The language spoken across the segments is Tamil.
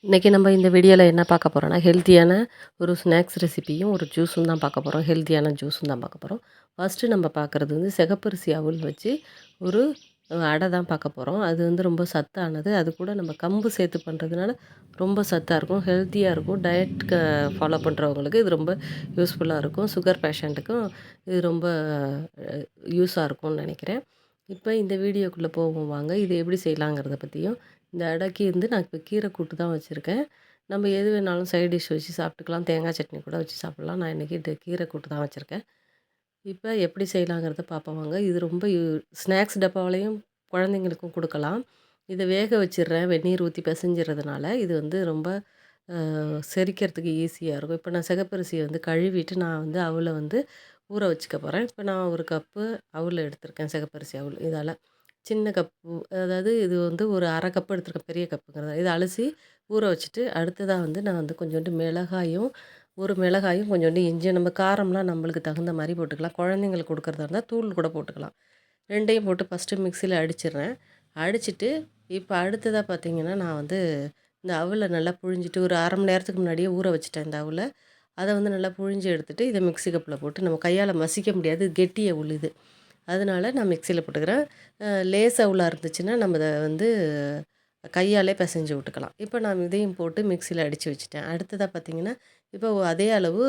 இன்றைக்கி நம்ம இந்த வீடியோவில் என்ன பார்க்க போகிறோன்னா ஹெல்த்தியான ஒரு ஸ்நாக்ஸ் ரெசிபியும் ஒரு ஜூஸும் தான் பார்க்க போகிறோம். ஹெல்த்தியான ஜூஸும் தான் பார்க்க போகிறோம். ஃபஸ்ட்டு நம்ம பார்க்குறது வந்து சிகப்பரிசி அவல் வச்சு ஒரு அடை தான் பார்க்க போகிறோம். அது வந்து ரொம்ப சத்தானது. அது கூட நம்ம கம்பு சேர்த்து பண்ணுறதுனால ரொம்ப சத்தாக இருக்கும், ஹெல்த்தியாக இருக்கும். டயட்க்கு ஃபாலோ பண்ணுறவங்களுக்கு இது ரொம்ப யூஸ்ஃபுல்லாக இருக்கும். சுகர் பேஷண்ட்டுக்கும் இது ரொம்ப யூஸாக இருக்கும்னு நினைக்கிறேன். இப்போ இந்த வீடியோக்குள்ளே போவோம் வாங்க. இது எப்படி செய்யலாங்கிறத பற்றியும். இந்த அடைக்கு வந்து நான் இப்போ கீரை கூட்டு தான் வச்சுருக்கேன். நம்ம எது வேணாலும் சைட் டிஷ் வச்சு சாப்பிட்டுக்கலாம். தேங்காய் சட்னி கூட வச்சு சாப்பிட்லாம். நான் இன்றைக்கி கீரை கூட்டு தான் வச்சுருக்கேன். இப்போ எப்படி செய்யலாங்கிறத பார்ப்போம் வாங்க. இது ரொம்ப ஸ்நாக்ஸ் டப்பாவிலையும் குழந்தைங்களுக்கும் கொடுக்கலாம். இதை வேக வச்சிடுறேன். வெந்நீர் ஊற்றி பிசைஞ்சிறதுனால இது வந்து ரொம்ப செரிக்கிறதுக்கு ஈஸியாக இருக்கும். இப்போ நான் சிகப்பரிசியை வந்து கழுவிட்டு நான் வந்து அவலை வந்து ஊற வச்சுக்க போகிறேன். இப்போ நான் ஒரு கப்பு அவல் எடுத்திருக்கேன், சிகப்பரிசி அவல். இதால் சின்ன கப்பு, அதாவது இது வந்து ஒரு அரை கப்பு எடுத்திருக்கேன், பெரிய கப்புங்கிறத. இதை அலசி ஊற வச்சுட்டு அடுத்ததாக வந்து நான் வந்து கொஞ்சோண்டு மிளகாயும், ஒரு மிளகாயும் கொஞ்சோண்டு இஞ்சியும், நம்ம காரம்லாம் நம்மளுக்கு தகுந்த மாதிரி போட்டுக்கலாம். குழந்தைங்களுக்கு கொடுக்குறதா இருந்தால் தூள் கூட போட்டுக்கலாம். 2யும் போட்டு ஃபஸ்ட்டு மிக்சியில் அடிச்சிடுறேன். அடிச்சுட்டு இப்போ அடுத்ததாக பார்த்தீங்கன்னா நான் வந்து இந்த அவலை நல்லா புழிஞ்சிட்டு ஒரு அரை மணி நேரத்துக்கு முன்னாடியே ஊற வச்சுட்டேன் இந்த அவலை. அதை வந்து நல்லா புழிஞ்சு எடுத்துகிட்டு இதை மிக்ஸி கப்பில் போட்டு, நம்ம கையால் மசிக்க முடியாது, கெட்டி அவல் இது. அதனால நான் மிக்சியில் போட்டுக்கிறேன். லேஸ் அவலாக இருந்துச்சுன்னா நம்ம இதை வந்து கையாலே பிசைஞ்சு விட்டுக்கலாம். இப்போ நான் இதையும் போட்டு மிக்சியில் அடித்து வச்சுட்டேன். அடுத்ததாக பார்த்தீங்கன்னா இப்போ அதே அளவு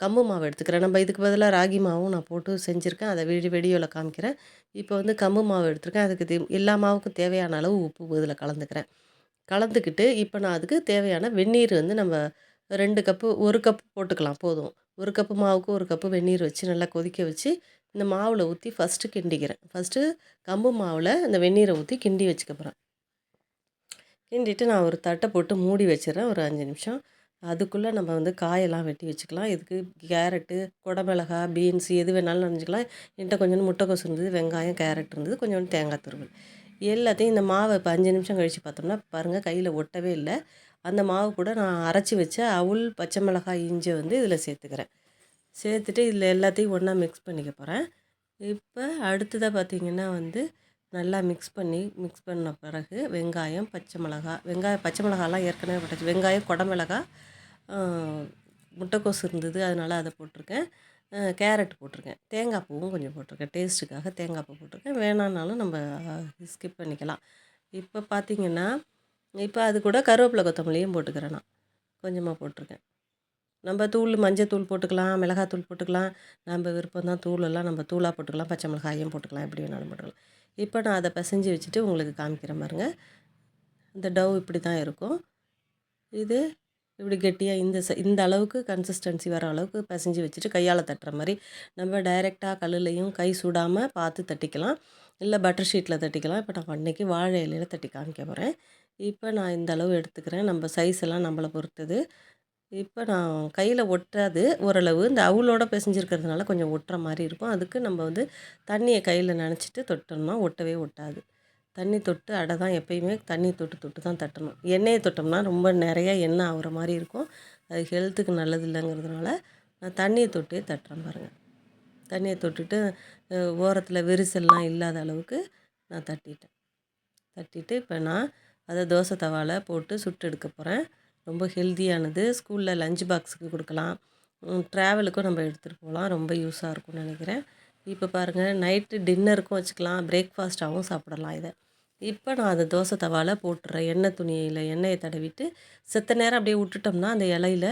கம்பு மாவு எடுத்துக்கிறேன். நம்ம இதுக்கு பதிலாக ராகி மாவும் நான் போட்டு செஞ்சுருக்கேன். அதை வீடியோவில் காமிக்கிறேன். இப்போ வந்து கம்பு மாவு எடுத்துருக்கேன். அதுக்கு எல்லா மாவுக்கும் தேவையான அளவு உப்பு இதில் கலந்துக்கிறேன். கலந்துக்கிட்டு இப்போ நான் அதுக்கு தேவையான வெந்நீர் வந்து நம்ம 2 கப்பு, 1 கப்பு போட்டுக்கலாம் போதும். 1 கப்பு மாவுக்கு 1 கப்பு வெந்நீர் வச்சு நல்லா கொதிக்க வச்சு இந்த மாவில் ஊற்றி ஃபஸ்ட்டு கிண்டிக்கிறேன். ஃபஸ்ட்டு கம்பு மாவில் இந்த வெந்நீரை ஊற்றி கிண்டி வச்சுக்க போகிறேன். கிண்டிட்டு நான் ஒரு தட்டை போட்டு மூடி வச்சிடுறேன் ஒரு 5 நிமிஷம். அதுக்குள்ளே நம்ம வந்து காயெல்லாம் வெட்டி வச்சுக்கலாம். இதுக்கு கேரட்டு, குடமிளகா, பீன்ஸ் எது வேணாலும் நனைஞ்சிக்கலாம். என்கிட்ட கொஞ்சோண்டு முட்டைக்கோஸ் இருந்தது, வெங்காயம், கேரட் இருந்தது, கொஞ்சோண்டு தேங்காய் துருவல். எல்லாத்தையும் இந்த மாவை இப்போ 5 நிமிஷம் கழித்து பார்த்தோம்னா பாருங்கள், கையில் ஒட்டவே இல்லை. அந்த மாவு கூட நான் அரைச்சி வச்ச அவல், பச்சை மிளகாய், இஞ்சி வந்து இதில் சேர்த்துக்கிறேன். சேர்த்துட்டு இதில் எல்லாத்தையும் ஒன்றா மிக்ஸ் பண்ணிக்க போகிறேன். இப்போ அடுத்ததாக பார்த்திங்கன்னா வந்து நல்லா மிக்ஸ் பண்ண பிறகு வெங்காயம், பச்சை மிளகாலாம் ஏற்கனவே போட்டாச்சு. வெங்காயம், குடமிளகா, முட்டைக்கோஸ் இருந்தது, அதனால் அதை போட்டிருக்கேன். கேரட் போட்டிருக்கேன். தேங்காய் பூவும் கொஞ்சம் போட்டிருக்கேன். டேஸ்ட்டுக்காக தேங்காய் பூ போட்டிருக்கேன். வேணான்னாலும் நம்ம ஸ்கிப் பண்ணிக்கலாம். இப்போ பார்த்திங்கன்னா இப்போ அது கூட கருவேப்பிலை, கொத்தமல்லியும் போட்டுக்கிறேன். நான் கொஞ்சமாக போட்டிருக்கேன். நம்ம மஞ்சத்தூள் போட்டுக்கலாம், மிளகாத்தூள் போட்டுக்கலாம். நம்ம விருப்பம் தான். தூளெல்லாம் நம்ம தூளாக போட்டுக்கலாம், பச்சை மிளகாயும் போட்டுக்கலாம், எப்படி வேணாலும் போட்டுக்கலாம். இப்போ நான் அதை பிசைஞ்சு வச்சுட்டு உங்களுக்கு காமிக்கிற பாருங்க. இந்த டவ் இப்படி தான் இருக்கும். இது இப்படி கெட்டியாக இந்த அளவுக்கு கன்சிஸ்டன்சி வர அளவுக்கு பிசைஞ்சு வச்சுட்டு கையால் தட்டுற மாதிரி. நம்ம டைரெக்டாக கல்லுலையும் கை சுடாமல் பார்த்து தட்டிக்கலாம், இல்லை பட்டர் ஷீட்டில் தட்டிக்கலாம். இப்போ நான் அன்றைக்கி வாழை இலையில் தட்டி காமிக்க போகிறேன். இப்போ நான் இந்த அளவு எடுத்துக்கிறேன். நம்ம சைஸ் எல்லாம் நம்மளை பொறுத்தது. இப்போ நான் கையில் ஒட்டாது ஓரளவு. இந்த அவலோட பிசைஞ்சிருக்கிறதுனால கொஞ்சம் ஒட்டுற மாதிரி இருக்கும். அதுக்கு நம்ம வந்து தண்ணியை கையில் நனைச்சிட்டு தொட்டோம்னா ஒட்டவே ஒட்டாது. தண்ணி தொட்டு அடை தான் எப்பயுமே தண்ணி தொட்டு தான் தட்டணும். எண்ணெயை தொட்டோம்னா ரொம்ப நிறையா எண்ணெய் ஆகுற மாதிரி இருக்கும். அது ஹெல்த்துக்கு நல்லது இல்லைங்கிறதுனால நான் தண்ணியை தொட்டே தட்டுறேன் பாருங்கள். தண்ணியை தொட்டுட்டு ஓரத்தில் விரிசல்லாம் இல்லாத அளவுக்கு நான் தட்டிட்டு இப்போ நான் அதை தோசை தவாவில் போட்டு சுட்டு எடுக்க போகிறேன். ரொம்ப ஹெல்த்தியானது. ஸ்கூலில் லஞ்ச் பாக்ஸுக்கு கொடுக்கலாம், ட்ராவலுக்கும் நம்ம எடுத்துகிட்டு போகலாம். ரொம்ப யூஸாக இருக்கும்னு நினைக்கிறேன். இப்போ பாருங்கள், நைட்டு டின்னருக்கும் வச்சுக்கலாம், பிரேக்ஃபாஸ்ட்டாகவும் சாப்பிடலாம் இதை. இப்போ நான் அதை தோசை தவாவில் போட்டுறேன். எண்ணெயை தடவிட்டு செத்த நேரம் அப்படியே விட்டுட்டோம்னா அந்த இலையில்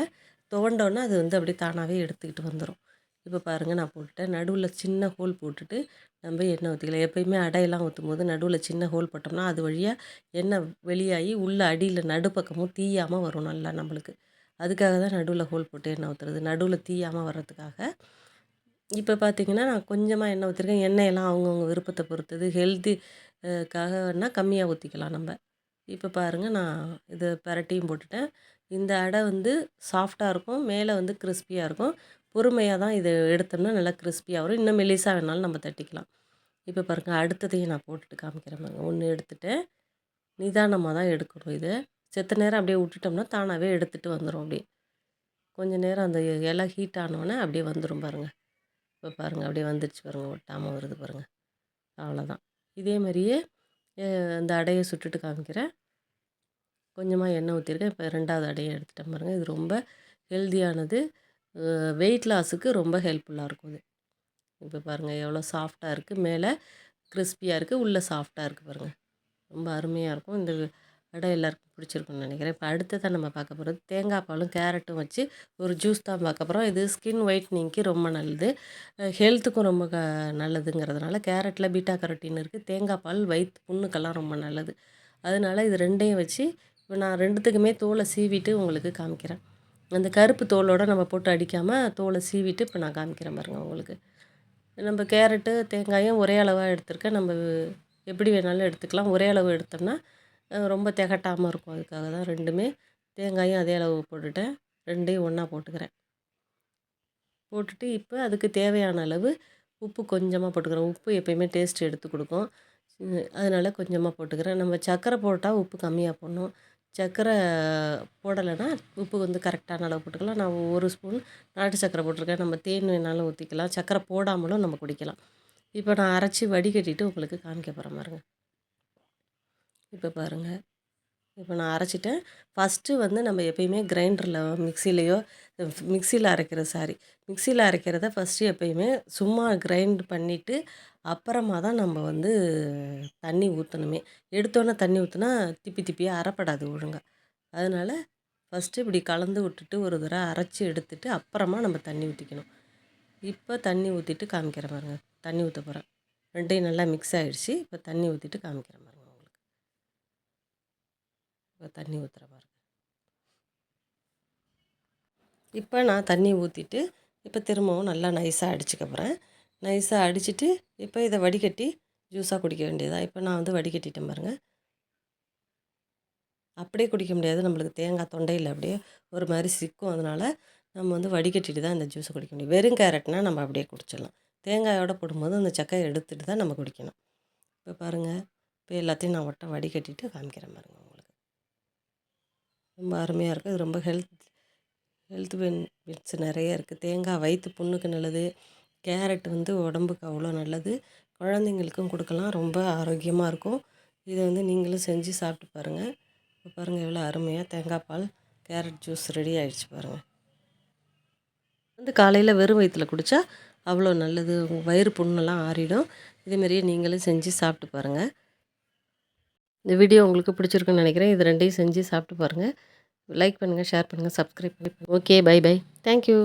துவண்டோன்னா அது வந்து அப்படியே தானாகவே எடுத்துக்கிட்டு வந்துடும். இப்போ பாருங்கள், நான் போட்டுட்டேன். நடுவில் சின்ன ஹோல் போட்டுட்டு நம்ம எண்ணெய் ஊற்றிக்கலாம். எப்போயுமே அடையெல்லாம் ஊற்றும் போது நடுவில் சின்ன ஹோல் போட்டோம்னா அது வழியாக எண்ணெய் வெளியாகி உள்ள அடியில் நடுப்பக்கமும் தீயாமல் வரும் நல்லா நம்மளுக்கு. அதுக்காக தான் நடுவில் ஹோல் போட்டு எண்ணெய் ஊற்றுறது, நடுவில் தீயாமல் வர்றதுக்காக. இப்போ பார்த்திங்கன்னா நான் கொஞ்சமாக எண்ணெய் ஊற்றிருக்கேன். எண்ணெயெல்லாம் அவங்கவுங்க விருப்பத்தை பொறுத்தது. ஹெல்த்திக்காகனா கம்மியாக ஊற்றிக்கலாம் நம்ம. இப்போ பாருங்கள், நான் இது பரட்டியும் போட்டுட்டேன். இந்த அடை வந்து சாஃப்டாக இருக்கும், மேலே வந்து கிறிஸ்பியாக இருக்கும். பொறுமையாக தான் இதை எடுத்தோம்னா நல்லா கிறிஸ்பியாக வரும். இன்னும் மெலிசாக வேணாலும் நம்ம தட்டிக்கலாம். இப்போ பாருங்கள், அடுத்ததையும் நான் போட்டுட்டு காமிக்கிறேன் பாருங்கள். ஒன்று எடுத்துட்டேன். நிதானமாக தான் எடுக்கணும் இதை. செத்த நேரம் அப்படியே விட்டுட்டோம்னா தானாகவே எடுத்துகிட்டு வந்துடும். அப்படியே கொஞ்சம் நேரம் அந்த இலை ஹீட் ஆனோடனே அப்படியே வந்துடும் பாருங்கள். இப்போ பாருங்கள், அப்படியே வந்துடுச்சு பாருங்கள், ஒட்டாமல் வருது பாருங்கள். அவ்வளோதான். இதே மாதிரியே அந்த அடையை சுட்டுட்டு காமிக்கிறேன். கொஞ்சமாக எண்ணெய் ஊற்றிருக்கேன். இப்போ 2வது அடையும் எடுத்துட்டேன் பாருங்கள். இது ரொம்ப ஹெல்தியானது. வெயிட் லாஸுக்கு ரொம்ப ஹெல்ப்ஃபுல்லாக இருக்கும் இது. இப்போ பாருங்கள் எவ்வளோ சாஃப்டாக இருக்குது. மேலே கிறிஸ்பியாக இருக்குது, உள்ளே சாஃப்டாக இருக்குது பாருங்கள். ரொம்ப அருமையாக இருக்கும். இந்த அடை எல்லாருக்கும் பிடிச்சிருக்குன்னு நினைக்கிறேன். இப்போ அடுத்ததான் நம்ம பார்க்க போகிறது தேங்காய் பாலும் கேரட்டும் வச்சு ஒரு ஜூஸ் தான் பார்க்க போகிறோம். இது ஸ்கின் ஒயிட்னிங்க்கு ரொம்ப நல்லது, ஹெல்த்துக்கும் ரொம்ப நல்லதுங்கிறதுனால கேரட்டில் பீட்டா கரோட்டின் இருக்குது. தேங்காய் பால் வயிற்று புண்ணுக்கெல்லாம் ரொம்ப நல்லது. அதனால் இது 2யும் வச்சு இப்போ நான் 2த்துக்குமே தோலை சீவிட்டு உங்களுக்கு காமிக்கிறேன். அந்த கருப்பு தோலோடு நம்ம போட்டு அடிக்காமல் தோலை சீவிட்டு இப்போ நான் காமிக்கிறேன் பாருங்கள் உங்களுக்கு. நம்ம கேரட்டு தேங்காயும் ஒரே அளவாக எடுத்துருக்கேன். நம்ம எப்படி வேணாலும் எடுத்துக்கலாம். ஒரே அளவு எடுத்தோம்னா ரொம்ப திகட்டாமல் இருக்கும். அதுக்காக தான் 2மே தேங்காயும் அதே அளவு போட்டுட்டேன். 2யும் ஒன்றா போட்டுக்கிறேன். போட்டுட்டு இப்போ அதுக்கு தேவையான அளவு உப்பு கொஞ்சமாக போட்டுக்கிறேன். உப்பு எப்பயுமே டேஸ்ட் எடுத்து கொடுக்கும். அதனால் கொஞ்சமாக போட்டுக்கிறேன். நம்ம சர்க்கரை போட்டால் உப்பு கம்மியாக போடணும். சர்க்கரை போடலைன்னா உப்பு வந்து கரெக்டான அளவு போட்டுக்கலாம். நான் 1 ஸ்பூன் நாட்டு சர்க்கரை போட்டிருக்கேன். நம்ம தேன் வேணாலும் ஊற்றிக்கலாம். சர்க்கரை போடாமலும் நம்ம குடிக்கலாம். இப்போ நான் அரைச்சி வடிகட்டிட்டு உங்களுக்கு காமிக்க போகிறேன் பாருங்கள். இப்போ பாருங்கள், இப்போ நான் அரைச்சிட்டேன். ஃபஸ்ட்டு வந்து நம்ம எப்பயுமே கிரைண்டரில் மிக்சியில் அரைக்கிறத ஃபஸ்ட்டு எப்பயுமே சும்மா கிரைண்ட் பண்ணிவிட்டு அப்புறமா தான் நம்ம வந்து தண்ணி ஊற்றணுமே. எடுத்தோன்னே தண்ணி ஊற்றினா திப்பி திப்பியாக அரைப்படாது ஒழுங்காக. அதனால் ஃபஸ்ட்டு இப்படி கலந்து விட்டுட்டு ஒரு தடவை அரைச்சி எடுத்துட்டு அப்புறமா நம்ம தண்ணி ஊற்றிக்கணும். இப்போ தண்ணி ஊற்றிட்டு காமிக்கிறேன் பாருங்க. தண்ணி ஊற்ற போகிறேன். 2யும் நல்லா மிக்ஸ் ஆகிடுச்சு. இப்போ தண்ணி ஊற்றிட்டு காமிக்கிறேன் பாருங்க உங்களுக்கு. இப்போ தண்ணி ஊற்றுற பாருங்க. இப்போ நான் தண்ணி ஊற்றிட்டு இப்போ திரும்பவும் நல்லா நைஸாக அடிச்சுக்க போகிறேன். நைஸாக அடிச்சுட்டு இப்போ இதை வடிகட்டி ஜூஸாக குடிக்க வேண்டியதாக. இப்போ நான் வந்து வடிகட்டிட்டேன் பாருங்கள். அப்படியே குடிக்க முடியாது, நம்மளுக்கு தேங்காய் தொண்டையில் அப்படியே ஒரு மாதிரி சிக்கும். அதனால் நம்ம வந்து வடிகட்டிட்டு தான் இந்த ஜூஸை குடிக்க முடியும். வெறும் கேரட்னால் நம்ம அப்படியே குடிச்சிடலாம். தேங்காயோடு போடும்போது அந்த சக்கையை எடுத்துகிட்டு தான் நம்ம குடிக்கணும். இப்போ பாருங்கள், இப்போ எல்லாத்தையும் நான் வடிகட்டிட்டு காமிக்கிறேன் பாருங்கள் உங்களுக்கு. ரொம்ப அருமையாக இருக்குது. இது ரொம்ப ஹெல்த் பெனிஃபிட்ஸ் நிறைய இருக்குது. தேங்காய் வயிற்று புண்ணுக்கு நல்லது. கேரட் வந்து உடம்புக்கு அவ்வளோ நல்லது. குழந்தைங்களுக்கும் கொடுக்கலாம், ரொம்ப ஆரோக்கியமாக இருக்கும். இதை வந்து நீங்களும் செஞ்சு சாப்பிட்டு பாருங்கள். இப்போ பாருங்கள் எவ்வளோ அருமையாக தேங்காய் பால் கேரட் ஜூஸ் ரெடி ஆகிடுச்சு பாருங்கள். வந்து காலையில் வெறும் வயிற்றில் குடித்தா அவ்வளோ நல்லது. உங்கள் வயிறு புண்ணெல்லாம் ஆறிடும். இதேமாரியே நீங்களும் செஞ்சு சாப்பிட்டு பாருங்கள். இந்த வீடியோ உங்களுக்கு பிடிச்சிருக்குன்னு நினைக்கிறேன். இது 2யும் செஞ்சு சாப்பிட்டு பாருங்கள். லைக் பண்ணுங்கள், ஷேர் பண்ணுங்கள், சப்ஸ்கிரைப் பண்ணுங்கள். Okay, bye bye. தேங்க்யூ.